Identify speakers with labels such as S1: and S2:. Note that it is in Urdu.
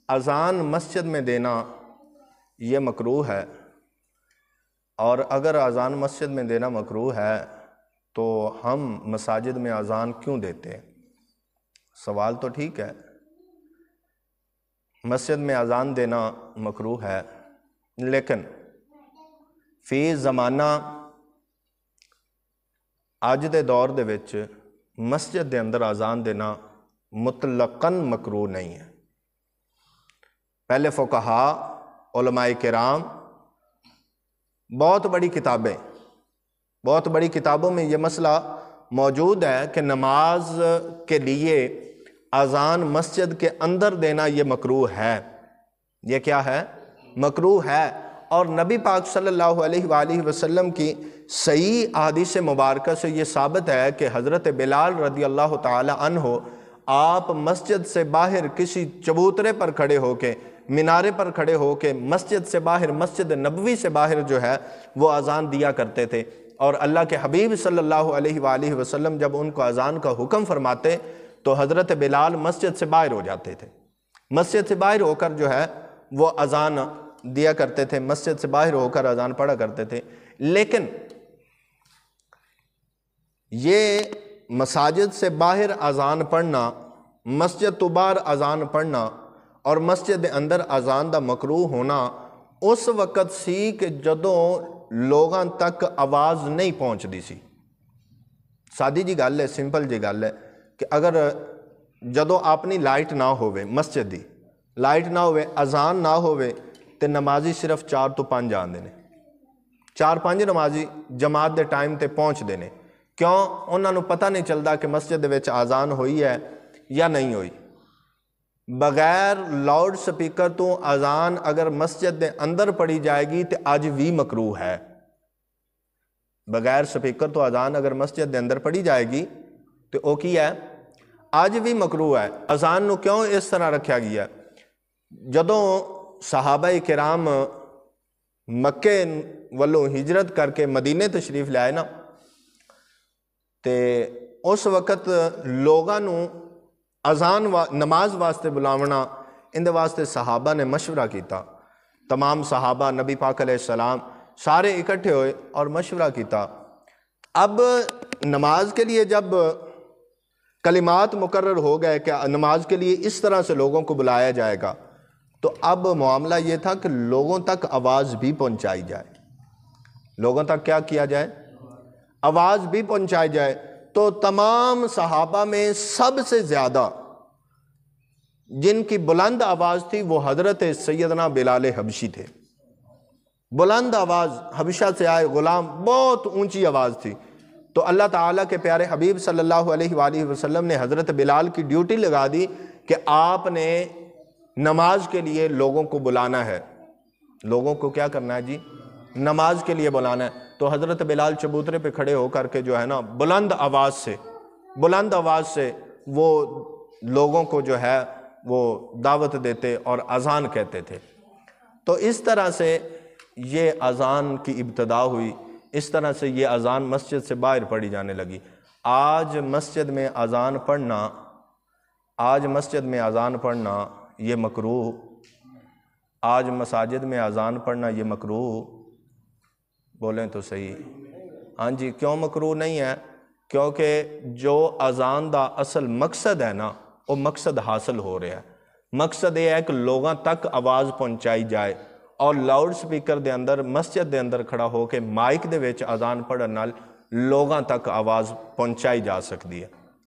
S1: اذان مسجد میں دینا یہ مکروہ ہے، اور اگر اذان مسجد میں دینا مکروہ ہے تو ہم مساجد میں اذان کیوں دیتے ہیں؟ سوال تو ٹھیک ہے، مسجد میں اذان دینا مکروہ ہے، لیکن فی زمانہ اج دے دور دے وچ مسجد دے اندر اذان دینا مطلقاً مکروہ نہیں ہے۔ پہلے فقہاء، علماء کرام، بہت بڑی کتابوں میں یہ مسئلہ موجود ہے کہ نماز کے لیے اذان مسجد کے اندر دینا یہ مکروہ ہے۔ یہ کیا ہے؟ مکروہ ہے۔ اور نبی پاک صلی اللہ علیہ وآلہ وسلم کی صحیح احادیث مبارکہ سے یہ ثابت ہے کہ حضرت بلال رضی اللہ تعالی عنہ آپ مسجد سے باہر کسی چبوترے پر کھڑے ہو کے، مینارے پر کھڑے ہو کے مسجد سے باہر، مسجد نبوی سے باہر جو ہے وہ اذان دیا کرتے تھے، اور اللہ کے حبیب صلی اللہ علیہ وآلہ وسلم جب ان کو اذان کا حکم فرماتے تو حضرت بلال مسجد سے باہر ہو جاتے تھے، مسجد سے باہر ہو کر جو ہے وہ اذان دیا کرتے تھے، مسجد سے باہر ہو کر اذان پڑھا کرتے تھے۔ لیکن یہ مساجد سے باہر اذان پڑھنا، مسجد تو باہر اذان پڑھنا اور مسجد اندر اذان دا مکروہ ہونا اس وقت سی کہ جدوں لوگاں تک آواز نہیں پہنچ دی سی۔ سادی جی گل ہے، سمپل جی گل ہے کہ اگر جدوں اپنی لائٹ نہ ہوئے، مسجد دی لائٹ نہ ہوئے، اذان نہ ہوئے، تے نمازی صرف 4 تو 5 آندے نے، 4-5 نمازی جماعت دے ٹائم تے پہنچ دینے۔ کیوں؟ انہاں نوں پتہ نہیں چلدا کہ مسجد دے وچ اذان ہوئی ہے یا نہیں ہوئی۔ بغیر لاؤڈ سپیکر تو اذان اگر مسجد دے اندر پڑھی جائے گی تو اج بھی مکروہ ہے۔ بغیر سپیکر تو اذان اگر مسجد دے اندر پڑھی جائے گی تو وہ کی ہے؟ اج بھی مکروہ ہے۔ اذان نو کیوں اس طرح رکھا گیا؟ جدوں صحابہ کرام مکے والوں ہجرت کر کے مدینے تشریف لائے نا، تے اس وقت لوگاں نو اذان نماز واسطے بلاونا، اندے واسطے صحابہ نے مشورہ کیتا، تمام صحابہ نبی پاک علیہ السلام سارے اکٹھے ہوئے اور مشورہ کیتا۔ اب نماز کے لیے جب کلمات مقرر ہو گئے کہ نماز کے لیے اس طرح سے لوگوں کو بلایا جائے گا، تو اب معاملہ یہ تھا کہ لوگوں تک آواز بھی پہنچائی جائے۔ لوگوں تک کیا کیا جائے؟ آواز بھی پہنچائی جائے۔ تو تمام صحابہ میں سب سے زیادہ جن کی بلند آواز تھی وہ حضرت سیدنا بلال حبشی تھے۔ بلند آواز، حبشہ سے آئے غلام، بہت اونچی آواز تھی۔ تو اللہ تعالیٰ کے پیارے حبیب صلی اللہ علیہ وآلہ وسلم نے حضرت بلال کی ڈیوٹی لگا دی کہ آپ نے نماز کے لیے لوگوں کو بلانا ہے۔ لوگوں کو کیا کرنا ہے جی؟ نماز کے لیے بلانا ہے۔ تو حضرت بلال چبوترے پہ کھڑے ہو کر کے جو ہے نا بلند آواز سے وہ لوگوں کو جو ہے وہ دعوت دیتے اور اذان کہتے تھے۔ تو اس طرح سے یہ اذان کی ابتدا ہوئی، اس طرح سے یہ اذان مسجد سے باہر پڑھی جانے لگی۔ آج مسجد میں اذان پڑھنا یہ مکروہ، آج مساجد میں اذان پڑھنا یہ مکروہ، بولیں تو صحیح۔ ہاں جی، کیوں مکروہ نہیں ہے؟ کیونکہ جو اذان دا اصل مقصد ہے نا، وہ مقصد حاصل ہو رہا ہے۔ مقصد یہ ہے کہ لوگاں تک آواز پہنچائی جائے، اور لاؤڈ سپیکر دے اندر مسجد دے اندر کھڑا ہو کے مائک دے وچ اذان پڑھن نال لوگاں تک آواز پہنچائی جا سکتی ہے۔